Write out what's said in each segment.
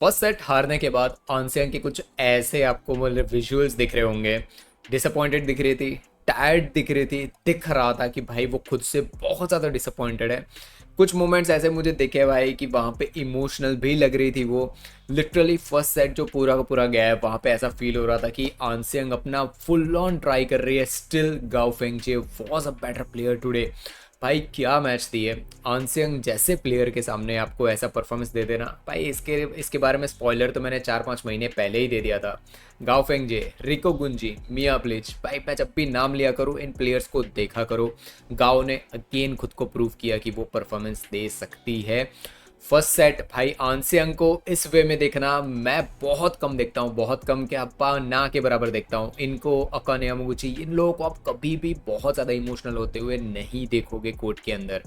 First set हारने के बाद आंसियांग के कुछ ऐसे आपको मतलब विजुअल्स दिख रहे होंगे। डिसअपॉइंटेड दिख रही थी, टायर्ड दिख रही थी, दिख रहा था कि भाई वो खुद से बहुत ज़्यादा डिसअपॉइंटेड है। कुछ मोमेंट्स ऐसे मुझे दिखे भाई कि वहाँ पे इमोशनल भी लग रही थी वो। लिटरली फर्स्ट सेट जो पूरा का पूरा गया है वहाँ पे ऐसा फील हो रहा था कि आंसियांग अपना फुल ऑन ट्राई कर रही है। Still Gao Fengche was a better player today. भाई क्या मैच दिए। आंसियंग जैसे प्लेयर के सामने आपको ऐसा परफॉर्मेंस दे देना भाई, इसके इसके बारे में स्पॉइलर तो मैंने 4-5 महीने पहले ही दे दिया था। गाओ फेंगजे, रिको गुंजी, मिया ब्लिच, भाई मैं जब भी नाम लिया करूँ इन प्लेयर्स को देखा करो। गाओ ने अगेन खुद को प्रूव किया कि वो परफॉर्मेंस दे सकती है। फर्स्ट सेट भाई आंसियंग को इस वे में देखना मैं बहुत कम देखता हूँ, बहुत कम क्या अप्पा ना के बराबर देखता हूँ इनको। अकाने यामागुची इन लोगों को आप कभी भी बहुत ज़्यादा इमोशनल होते हुए नहीं देखोगे कोर्ट के अंदर।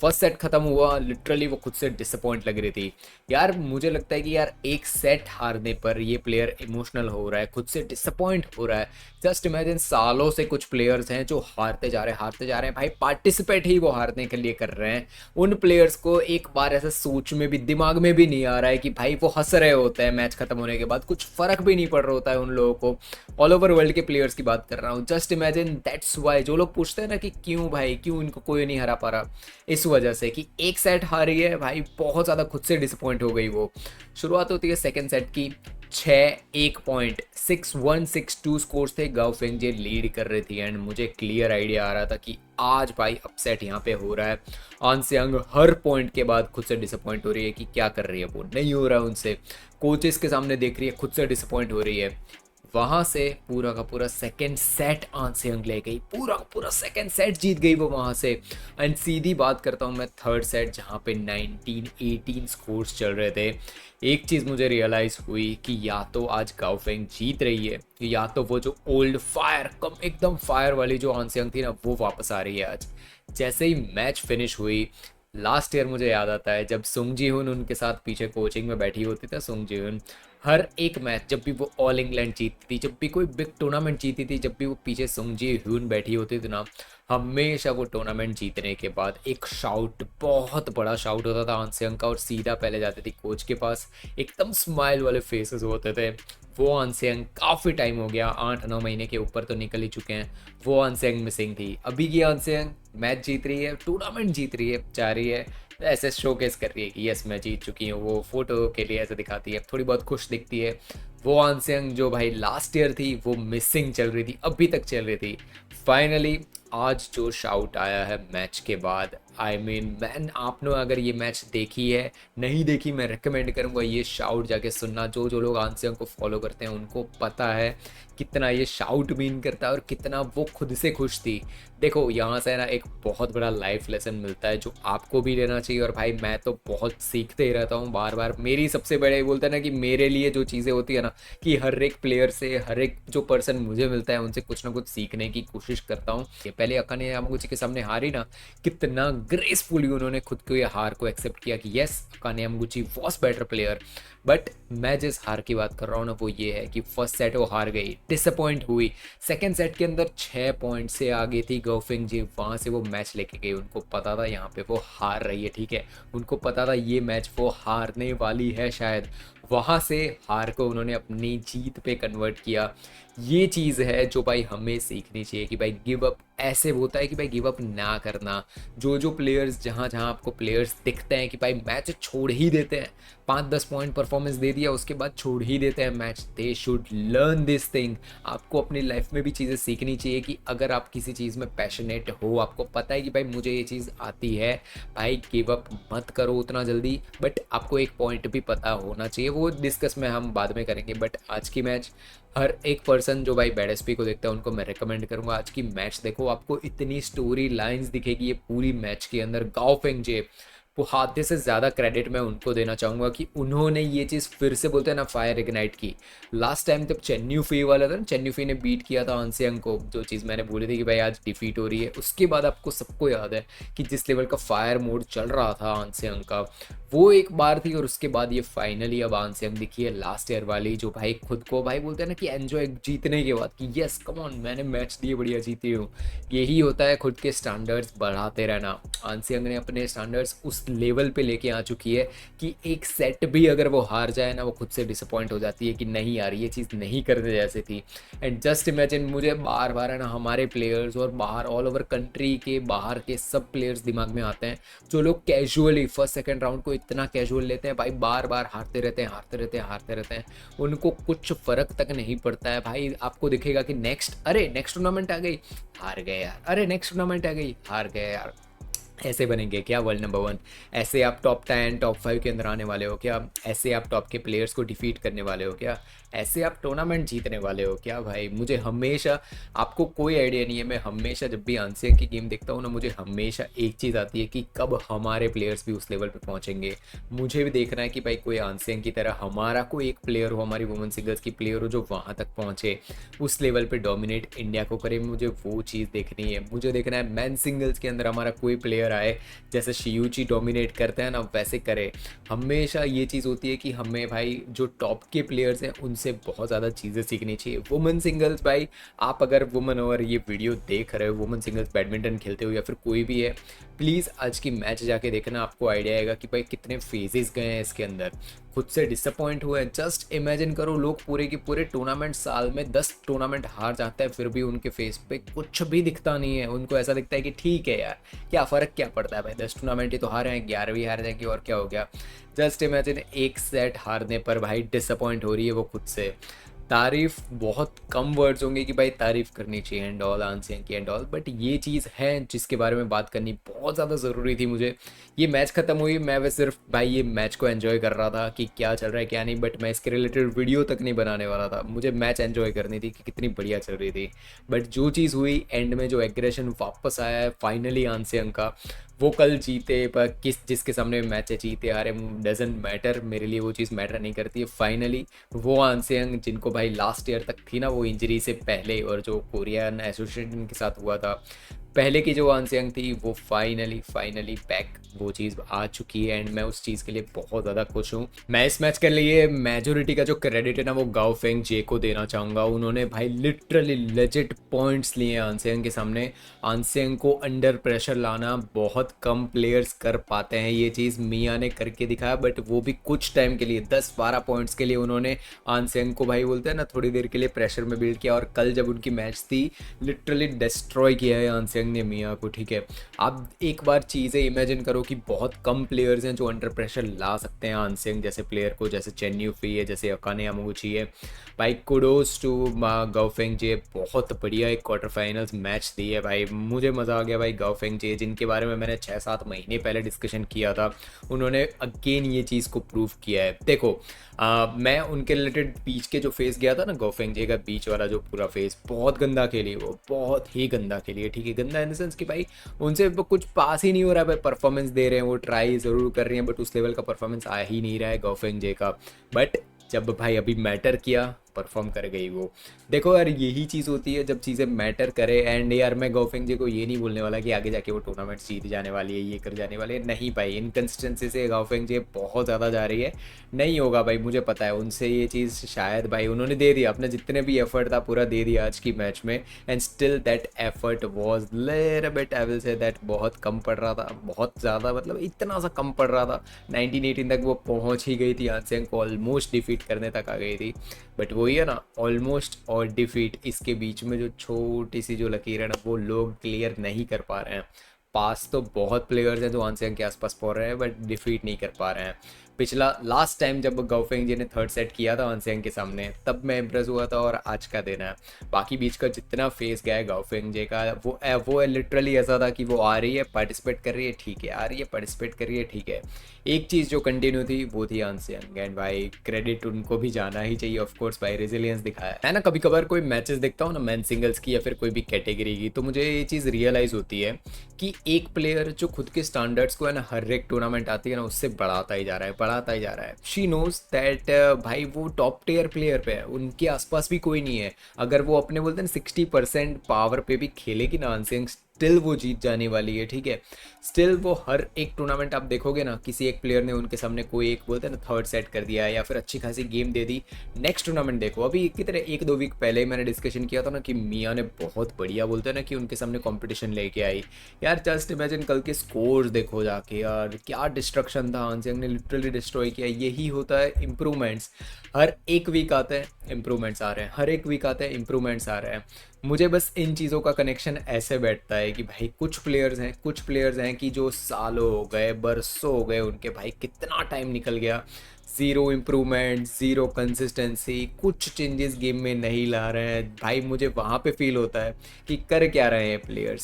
फर्स्ट सेट खत्म हुआ, लिटरली वो खुद से डिसअपॉइंट लग रही थी। यार मुझे लगता है कि यार एक सेट हारने पर ये प्लेयर इमोशनल हो रहा है, खुद से डिसअपॉइंट हो रहा है। जस्ट इमेजिन सालों से कुछ प्लेयर्स हैं जो हारते जा रहे हैं भाई, पार्टिसिपेट ही वो हारने के लिए कर रहे हैं। उन प्लेयर्स को एक बार ऐसा सोच में भी दिमाग में भी नहीं आ रहा है कि भाई वो हंस रहे होते हैं मैच खत्म होने के बाद, कुछ फर्क भी नहीं पड़ रहा होता है उन लोगों को। ऑल ओवर वर्ल्ड के प्लेयर्स की बात कर रहा हूँ। जस्ट इमेजिन दैट्स वाई जो लोग पूछते हैं ना कि क्यों भाई, क्यों इनको कोई नहीं हरा पा रहा, इस वजह से कि एक सेट हारी है भाई, बहुत ज़्यादा खुद से डिसअपॉइंट हो गई वो। शुरुआत होती है सेकेंड सेट की, 6-1 पॉइंट 6-1 6-2 स्कोर्स थे, गाओ फेंगजे लीड कर रही थी एंड मुझे क्लियर आइडिया आ रहा था कि आज भाई अपसेट यहाँ पे हो रहा है। आंसियांग हर पॉइंट के बाद खुद से डिसअपॉइंट हो रही है कि क्या कर रही है, वो नहीं हो रहा है उनसे। कोचेस के सामने देख रही है, खुद से डिसअपॉइंट हो रही है। वहां से पूरा का पूरा सेकंड सेट आंसियांग ले गई, पूरा का पूरा सेकंड सेट जीत गई वो वहां से। एंड सीधी बात करता हूँ मैं थर्ड सेट जहाँ पे 19-18 स्कोर्स चल रहे थे। एक चीज़ मुझे रियलाइज़ हुई कि या तो आज गाओफेंग जीत रही है, या तो वो जो ओल्ड फायर कम एकदम फायर वाली जो आंसियांग थी ना वो वापस आ रही है आज। जैसे ही मैच फिनिश हुई, लास्ट ईयर मुझे याद आता है जब सुंग जी हुन उनके साथ पीछे कोचिंग में बैठी होती थी। सुंग जी हुन हर एक मैच जब भी वो ऑल इंग्लैंड जीतती थी, जब भी कोई बिग टूर्नामेंट जीती थी, जब भी वो पीछे सुंग जी ह्यून बैठी होती थी ना, हमेशा वो टूर्नामेंट जीतने के बाद एक शाउट, बहुत बड़ा शाउट होता था आंसियांग का, और सीधा पहले जाती थी कोच के पास। एकदम स्माइल वाले फेसेस होते थे। वो आंसियांग काफ़ी टाइम हो गया, 8-9 महीने के ऊपर तो निकल ही चुके हैं, वो आंसियांग मिसिंग थी। अभी की आंसियांग मैच जीत रही है, टूर्नामेंट जीत रही है, जा रही है, ऐसे शोकेस कर रही है कि यस मैं जीत चुकी हूँ। वो फोटो के लिए ऐसे दिखाती है, थोड़ी बहुत खुश दिखती है। वो आंसियांग जो भाई लास्ट ईयर थी वो मिसिंग चल रही थी, अभी तक चल रही थी। फाइनली आज जो शाउट आया है मैच के बाद, आई मीन मैन आपने अगर ये मैच देखी है, नहीं देखी, मैं रिकमेंड करूँगा ये शाउट जाके सुनना। जो जो लोग आंसियांग को फॉलो करते हैं उनको पता है कितना ये शाउट मीन करता है और कितना वो खुद से खुश थी। देखो यहाँ से ना एक बहुत बड़ा लाइफ लेसन मिलता है जो आपको भी लेना चाहिए। और भाई मैं तो बहुत सीखते ही रहता हूँ बार बार। मेरी सबसे बड़े बोलते हैं ना कि मेरे लिए जो चीज़ें होती है ना, कि हर एक प्लेयर से, हर एक जो पर्सन मुझे मिलता है उनसे कुछ ना कुछ सीखने की कोशिश करता हूँ। ये पहले अकाने यामागुची के सामने हारी ना, कितना ग्रेसफुली उन्होंने खुद को ये हार को एक्सेप्ट किया कि yes Akane Yamaguchi was better player. But मैं जिस हार की बात कर रहा हूँ ना वो ये है कि फर्स्ट सेट वो हार गई, डिसअपॉइंट हुई। सेकेंड सेट के अंदर 6 पॉइंट से आगे थी गाओफिंग जी, वहाँ से वो मैच लेके गई। उनको पता था यहाँ पे वो हार रही है, ठीक है, उनको पता था ये मैच वो हारने वाली है शायद। वहाँ से हार को उन्होंने अपनी जीत पे कन्वर्ट किया। ये चीज़ है जो भाई हमें सीखनी चाहिए कि भाई गिव अप ऐसे होता है कि भाई गिव अप ना करना। जो जो प्लेयर्स, जहाँ जहाँ आपको प्लेयर्स दिखते हैं कि भाई मैच छोड़ ही देते हैं, 5-10 पॉइंट परफॉर्मेंस दे दिया उसके बाद छोड़ ही देते हैं match, they should learn this thing. आपको अपनी लाइफ में भी चीज़ें सीखनी चाहिए कि अगर आप किसी चीज़ में पैशनेट हो, आपको पता है कि भाई मुझे ये चीज़ आती है, भाई गिव अप मत करो उतना जल्दी। बट आपको एक पॉइंट भी पता होना चाहिए, वो डिस्कस में हम बाद में करेंगे। बट आज की मैच हर एक पर्सन जो भाई बैड एसपी को देखता है उनको मैं रिकमेंड करूंगा आज की मैच देखो। आपको इतनी स्टोरी लाइंस दिखेगी ये पूरी मैच के अंदर। गाओ फेंगजे वो हाथे से ज़्यादा क्रेडिट मैं उनको देना चाहूँगा कि उन्होंने ये चीज़ फिर से बोलते हैं ना फायर इग्नाइट की। लास्ट टाइम जब चेन्नई फी वाला था ना, चेन्नई फी ने बीट किया था आंसियांग को, जो चीज़ मैंने बोली थी कि भाई आज डिफीट हो रही है, उसके बाद आपको सबको याद है कि जिस लेवल का फायर मोड चल रहा था आंसियांग का, वो एक बार थी, और उसके बाद ये फाइनली अब आंसियंग दिखी है लास्ट ईयर वाली, जो भाई खुद को भाई बोलते हैं ना कि एंजॉय जीतने के बाद कि यस कम ऑन मैंने मैच दिए बढ़िया जीती हूँ। यही होता है खुद के स्टैंडर्ड्स बढ़ाते रहना। आंसियंग ने अपने स्टैंडर्ड्स उस लेवल पे लेके आ चुकी है कि एक सेट भी अगर वो हार जाए ना, वो खुद से डिसअपॉइंट हो जाती है कि नहीं यार ये चीज़ नहीं करने जैसे थी। एंड जस्ट इमेजिन, मुझे बार बार है ना हमारे प्लेयर्स और बाहर ऑल ओवर कंट्री के बाहर के सब प्लेयर्स दिमाग में आते हैं, जो लोग कैजुअली फर्स्ट सेकंड राउंड को इतना कैजुअल लेते हैं भाई, बार बार हारते रहते हैं हारते रहते हैं हारते रहते हैं, उनको कुछ फर्क तक नहीं पड़ता है भाई। आपको दिखेगा कि अरे नेक्स्ट टूर्नामेंट आ गई, हार गए यार, अरे नेक्स्ट टूर्नामेंट आ गई, हार गए यार। ऐसे बनेंगे क्या वर्ल्ड नंबर 1? ऐसे आप टॉप 10 टॉप 5 के अंदर आने वाले हो क्या? ऐसे आप टॉप के प्लेयर्स को डिफीट करने वाले हो क्या? ऐसे आप टूर्नामेंट जीतने वाले हो क्या भाई? मुझे हमेशा, आपको कोई आइडिया नहीं है, मैं हमेशा जब भी आंसियंग की गेम देखता हूँ ना, मुझे हमेशा एक चीज़ आती है कि कब हमारे प्लेयर्स भी उस लेवल पे पहुँचेंगे। मुझे भी देखना है कि भाई कोई आंसियंग की तरह हमारा कोई एक प्लेयर हो, हमारी वुमेन सिंगल्स की प्लेयर हो, जो वहाँ तक पहुँचे, उस लेवल पे डोमिनेट इंडिया को करे। मुझे वो चीज़ देखनी है। मुझे देखना है मैन सिंगल्स के अंदर हमारा कोई प्लेयर आए, जैसे शियूची डोमिनेट करते हैं ना वैसे करे। हमेशा ये चीज़ होती है कि हमें भाई जो टॉप के प्लेयर्स हैं उनसे बहुत ज़्यादा चीज़ें सीखनी चाहिए। वुमेन सिंगल्स भाई, आप अगर वुमेन और ये वीडियो देख रहे हो, वुमेन सिंगल्स बैडमिंटन खेलते हो या फिर कोई भी है, प्लीज़ आज की मैच जाके देखना, आपको आइडिया आएगा कि भाई कितने फेजेस गए हैं इसके अंदर। खुद से डिसअपॉइंट हुए हैं। जस्ट इमेजिन करो, लोग पूरे के पूरे टूर्नामेंट, साल में 10 टूर्नामेंट हार जाते हैं, फिर भी उनके फेस पे कुछ भी दिखता नहीं है। उनको ऐसा दिखता है कि ठीक है यार, क्या फ़र्क क्या पड़ता है भाई, 10 टूर्नामेंट ही तो हारे हैं, 11वीं हार जाएंगे और क्या हो गया। जस्ट इमेजिन, एक सेट हारने पर भाई डिसअपॉइंट हो रही है वो खुद से। तारीफ बहुत कम वर्ड्स होंगे कि भाई तारीफ करनी चाहिए एंड ऑल, आंसियंग की एंड ऑल, बट ये चीज़ है जिसके बारे में बात करनी बहुत ज़्यादा ज़रूरी थी मुझे। ये मैच ख़त्म हुई, मैं वह सिर्फ भाई ये मैच को एंजॉय कर रहा था कि क्या चल रहा है क्या नहीं, बट मैं इसके रिलेटेड वीडियो तक नहीं बनाने वाला था। मुझे मैच एंजॉय करनी थी कि कितनी बढ़िया चल रही थी। बट जो चीज़ हुई एंड में, जो एग्रेशन वापस आया है फाइनली आंसियंग का, वो कल जीते पर जिसके सामने मैच है, जीते हारे डजेंट मैटर, मेरे लिए वो चीज़ मैटर नहीं करती है। फाइनली वो आंसियंग जिनको भाई लास्ट ईयर तक थी ना वो इंजरी से पहले, और जो कोरियन एसोसिएशन के साथ हुआ था पहले की, जो आंसियंग थी वो फाइनली बैक, वो चीज़ आ चुकी है एंड मैं उस चीज़ के लिए बहुत ज़्यादा खुश हूँ। मैं इस मैच के लिए मेजोरिटी का जो क्रेडिट है ना वो गाओ फेंग जे को देना चाहूँगा। उन्होंने भाई लिटरली लेजिट पॉइंट्स लिए आंसियंग के सामने। आंसियंग को अंडर प्रेशर लाना बहुत कम प्लेयर्स कर पाते हैं, ये चीज़ मिया ने करके दिखाया, बट वो भी कुछ टाइम के लिए, 10-12 पॉइंट्स के लिए उन्होंने आंसियंग को भाई बोलते हैं ना थोड़ी देर के लिए प्रेशर में बिल्ड किया, और कल जब उनकी मैच थी लिटरली डिस्ट्रॉय किया है आंसियंग ने मिया को। ठीक है, आप एक बार चीज़ें इमेजिन करो कि बहुत कम प्लेयर्स हैं जो अंडर प्रेशर ला सकते हैं आंसियंग जैसे प्लेयर को, जैसे चेन यूफी है, जैसे अकाने यामागुची है। भाई कुडोस टू गाओफेंग जे, बहुत बढ़िया एक क्वार्टर फाइनल्स मैच दी है भाई, मुझे मज़ा आ गया भाई। गाओफेंग जे जिनके बारे में मैंने 6-7 महीने पहले डिस्कशन किया था, उन्होंने अगेन ये चीज़ को प्रूव किया है। देखो मैं उनके रिलेटेड बीच के जो फेस गया था ना, गाओफेंग जे का बीच वाला जो पूरा फेस, बहुत गंदा खेली वो, बहुत ही गंदा खेली है। ठीक है, गंदा इन द सेंस कि भाई उनसे कुछ पास ही नहीं हो रहा है भाई, परफॉर्मेंस दे रहे हैं वो, ट्राई ज़रूर कर रही हैं, बट उस लेवल का परफॉर्मेंस आ ही नहीं रहा है गाओफेंग जे का। बट जब भाई अभी मैटर किया, परफॉर्म कर गई वो। देखो यार, यही चीज़ होती है जब चीज़ें मैटर करे। एंड यार मैं गाओफेंग जी को ये नहीं बोलने वाला कि आगे जाके वो टूर्नामेंट जीत जाने वाली है, ये कर जाने वाली है, नहीं भाई। इनकन्सिस्टेंसी से गाओफेंग जी बहुत ज़्यादा जा रही है, नहीं होगा भाई, मुझे पता है उनसे ये चीज़ शायद भाई उन्होंने दे दिया अपने जितने भी एफर्ट था पूरा दे दिया आज की मैच में, and still that effort was little bit, I will say that बहुत कम पड़ रहा था, बहुत ज़्यादा, मतलब इतना सा कम पड़ रहा था। 19-18 तक वो पहुँच ही गई थी, आंसियंग को ऑलमोस्ट डिफीट करने तक आ गई थी, बट वही है ना, ऑलमोस्ट और डिफीट, इसके बीच में जो छोटी सी जो लकीर है ना, वो लोग क्लियर नहीं कर पा रहे हैं। पास तो बहुत प्लेयर्स हैं जो आंसियंग के आसपास पहुंच रहे हैं, बट डिफीट नहीं कर पा रहे हैं। पिछला लास्ट टाइम जब गाओफेंग जी ने थर्ड सेट किया था आंसियंग के सामने, तब मैं इम्प्रेस हुआ था, और आज का दिन है। बाकी बीच का जितना फेस गया है गाओफेंग जी का, वो लिटरली ऐसा था कि वो आ रही है, पार्टिसिपेट कर रही है, ठीक है, आ रही है, पार्टिसिपेट कर रही है, ठीक है। एक चीज़ जो कंटिन्यू थी वो थी आंसियंग, एंड भाई क्रेडिट उनको भी जाना ही चाहिए ऑफ कोर्स भाई, रेजिलियंस दिखाया है ना। कभी कभार कोई मैचेस देखता हूँ ना मैन सिंगल्स की या फिर कोई भी कैटेगरी की, तो मुझे ये चीज़ रियलाइज़ होती है कि एक प्लेयर जो खुद के स्टैंडर्ड्स को है ना हर एक टूर्नामेंट आती है ना उससे बढ़ाता ही जा रहा है, बढ़ाता ही जा रहा है। शी नोज दैट भाई वो टॉप टियर प्लेयर पे है, उनके आसपास भी कोई नहीं है। अगर वो अपने बोलते हैं 60% पावर पे भी खेलेगी ना आंसियंग, स्टिल वो जीत जाने वाली है, ठीक है। स्टिल वो हर एक टूर्नामेंट आप देखोगे ना, किसी एक प्लेयर ने उनके सामने कोई एक बोलते हैं ना थर्ड सेट कर दिया या फिर अच्छी खासी गेम दे दी। नेक्स्ट टूर्नामेंट देखो, अभी कितने 1-2 वीक पहले ही मैंने डिस्कशन किया था ना कि मियाँ ने बहुत बढ़िया बोलते हैं ना कि उनके सामने कंपटीशन लेके आई। यार जस्ट इमेजिन कल के स्कोर्स देखो जाके, यार क्या डिस्ट्रक्शन था, हांसियांग ने लिटरली डिस्ट्रॉय किया। यही होता है इम्प्रूवमेंट्स, हर एक वीक आते हैं इम्प्रूवमेंट्स आ रहे हैं, हर एक वीक आते हैं इम्प्रूवमेंट्स आ रहे हैं। मुझे बस इन चीज़ों का कनेक्शन ऐसे बैठता है कि भाई कुछ प्लेयर्स हैं कि जो सालों हो गए, बरसों हो गए उनके, भाई कितना टाइम निकल गया, ज़ीरो इम्प्रूवमेंट, ज़ीरो कंसिस्टेंसी, कुछ चेंजेस गेम में नहीं ला रहे हैं भाई। मुझे वहाँ पे फील होता है कि कर क्या रहे हैं प्लेयर्स,